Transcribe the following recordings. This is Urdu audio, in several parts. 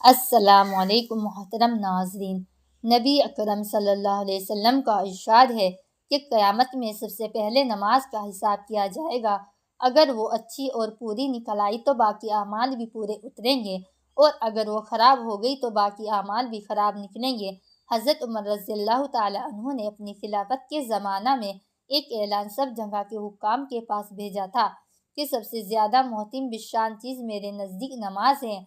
السلام علیکم محترم ناظرین۔ نبی اکرم صلی اللہ علیہ وسلم کا ارشاد ہے کہ قیامت میں سب سے پہلے نماز کا حساب کیا جائے گا۔ اگر وہ اچھی اور پوری نکل آئی تو باقی اعمال بھی پورے اتریں گے، اور اگر وہ خراب ہو گئی تو باقی اعمال بھی خراب نکلیں گے۔ حضرت عمر رضی اللہ تعالی عنہ نے اپنی خلافت کے زمانہ میں ایک اعلان سب جگہ کے حکام کے پاس بھیجا تھا کہ سب سے زیادہ محترم بشان چیز میرے نزدیک نماز ہے۔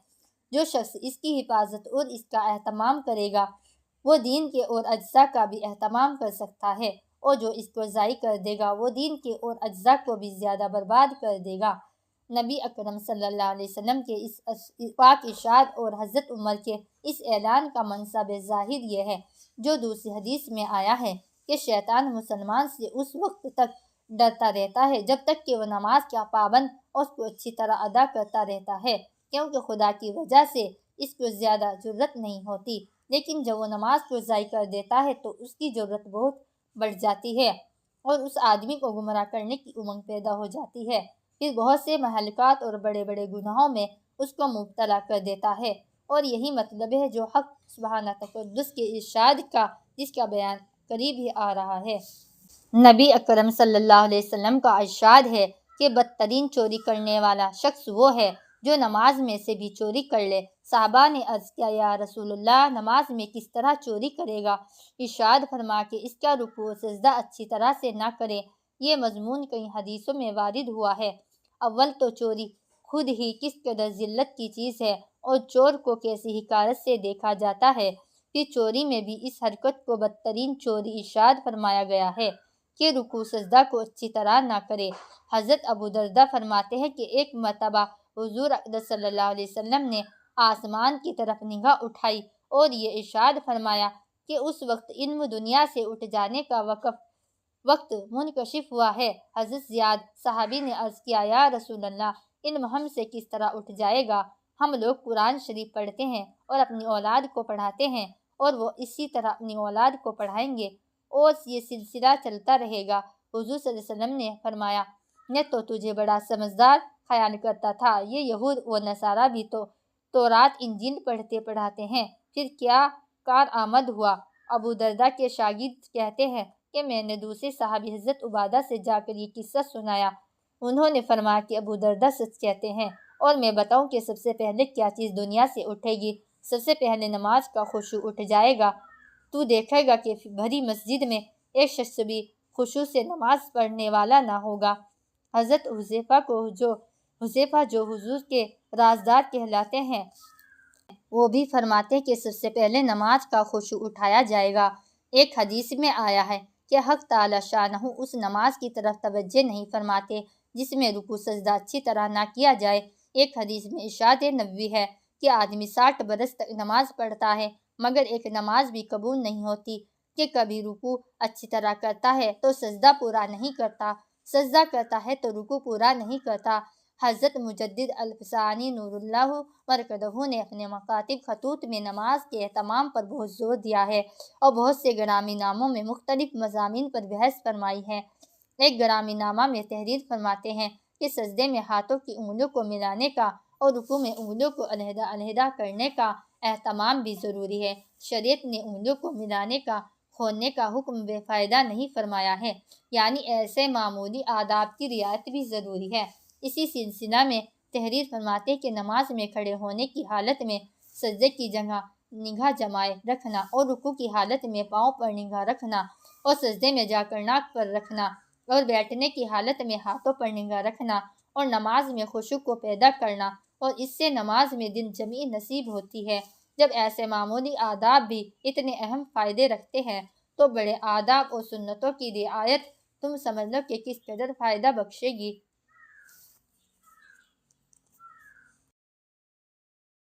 جو شخص اس کی حفاظت اور اس کا اہتمام کرے گا وہ دین کے اور اجزاء کا بھی اہتمام کر سکتا ہے، اور جو اس کو ضائع کر دے گا وہ دین کے اور اجزاء کو بھی زیادہ برباد کر دے گا۔ نبی اکرم صلی اللہ علیہ وسلم کے اس پاک ارشاد اور حضرت عمر کے اس اعلان کا منصب ظاہر یہ ہے، جو دوسری حدیث میں آیا ہے کہ شیطان مسلمان سے اس وقت تک ڈرتا رہتا ہے جب تک کہ وہ نماز کا پابند اور اس کو اچھی طرح ادا کرتا رہتا ہے، کیونکہ خدا کی وجہ سے اس کو زیادہ جرأت نہیں ہوتی، لیکن جب وہ نماز کو ضائع کر دیتا ہے تو اس کی جرأت بہت بڑھ جاتی ہے اور اس آدمی کو گمراہ کرنے کی امنگ پیدا ہو جاتی ہے، پھر بہت سے مہلکات اور بڑے بڑے گناہوں میں اس کو مبتلا کر دیتا ہے۔ اور یہی مطلب ہے جو حق سبحانہ تقدس کے ارشاد کا، جس کا بیان قریب ہی آ رہا ہے۔ نبی اکرم صلی اللہ علیہ وسلم کا ارشاد ہے کہ بدترین چوری کرنے والا شخص وہ ہے جو نماز میں سے بھی چوری کر لے۔ صحابہ نے عرض کیا، یا رسول اللہ، نماز میں کس طرح چوری کرے گا؟ ارشاد فرمایا کہ اس کا رکوع و سجدہ اچھی طرح سے نہ کرے۔ یہ مضمون کئی حدیثوں میں وارد ہوا ہے۔ اول تو چوری خود ہی کس قدر ذلت کی چیز ہے اور چور کو کیسی حقارت سے دیکھا جاتا ہے، پھر چوری میں بھی اس حرکت کو بدترین چوری ارشاد فرمایا گیا ہے کہ رکوع سجدہ کو اچھی طرح نہ کرے۔ حضرت ابو درداء فرماتے ہیں کہ ایک مرتبہ حضور اقدس صلی اللہ علیہ وسلم نے آسمان کی طرف نگاہ اٹھائی اور یہ ارشاد فرمایا کہ اس وقت علم دنیا سے اٹھ جانے کا وقت منکشف ہوا ہے۔ حضرت زیاد صحابی نے عرض کیا، یا رسول اللہ، علم ہم سے کس طرح اٹھ جائے گا؟ ہم لوگ قرآن شریف پڑھتے ہیں اور اپنی اولاد کو پڑھاتے ہیں، اور وہ اسی طرح اپنی اولاد کو پڑھائیں گے اور یہ سلسلہ چلتا رہے گا۔ حضور صلی اللہ علیہ وسلم نے فرمایا، میں تو تجھے بڑا سمجھدار خیال کرتا تھا، یہ یہود و نصارہ بھی تو تورات انجیل پڑھتے پڑھاتے ہیں، پھر کیا کارآمد ہوا؟ ابو درداء کے شاگرد کہتے ہیں کہ میں نے دوسرے صحابی حضرت عبادہ سے جا کر یہ قصہ سنایا۔ انہوں نے فرمایا کہ ابو درداء سچ کہتے ہیں، اور میں بتاؤں کہ سب سے پہلے کیا چیز دنیا سے اٹھے گی؟ سب سے پہلے نماز کا خشوع اٹھ جائے گا۔ تو دیکھے گا کہ بھری مسجد میں ایک شخص بھی خشوع سے نماز پڑھنے والا نہ ہوگا۔ حضرت حذیفہ جو حضور کے رازدار کہلاتے ہیں، وہ بھی فرماتے کہ سب سے پہلے نماز کا خشوع اٹھایا جائے گا۔ ایک حدیث میں آیا ہے کہ حق تعالی شانہ اس نماز کی طرف توجہ نہیں فرماتے جس میں رکوع سجدہ اچھی طرح نہ کیا جائے۔ ایک حدیث میں ارشاد نبوی ہے کہ آدمی 60 برس تک نماز پڑھتا ہے مگر ایک نماز بھی قبول نہیں ہوتی، کہ کبھی رکوع اچھی طرح کرتا ہے تو سجدہ پورا نہیں کرتا، سجدہ کرتا ہے تو رکوع پورا نہیں کرتا۔ حضرت مجدد الفسانی نور اللہ مرکزہ نے اپنے مکاتب خطوط میں نماز کے اہتمام پر بہت زور دیا ہے اور بہت سے گرامی ناموں میں مختلف مضامین پر بحث فرمائی ہے۔ ایک گرامی نامہ میں تحریر فرماتے ہیں کہ سجدے میں ہاتھوں کی انگلیوں کو ملانے کا اور رکوع میں انگلیوں کو علیحدہ علیحدہ کرنے کا اہتمام بھی ضروری ہے۔ شریعت نے انگلیوں کو ملانے کا کھولنے کا حکم بے فائدہ نہیں فرمایا ہے، یعنی ایسے معمولی آداب کی رعایت بھی ضروری ہے۔ اسی سلسلہ میں تحریر فرماتے کہ نماز میں کھڑے ہونے کی حالت میں سجدے کی جگہ نگاہ جمائے رکھنا اور رکوع کی حالت میں پاؤں پر نگاہ رکھنا اور سجدے میں جا کر ناک پر رکھنا اور بیٹھنے کی حالت میں ہاتھوں پر نگاہ رکھنا اور نماز میں خشوع کو پیدا کرنا، اور اس سے نماز میں دل جمعی نصیب ہوتی ہے۔ جب ایسے معمولی آداب بھی اتنے اہم فائدے رکھتے ہیں تو بڑے آداب اور سنتوں کی رعایت تم سمجھ لو کہ کس قدر فائدہ بخشے گی۔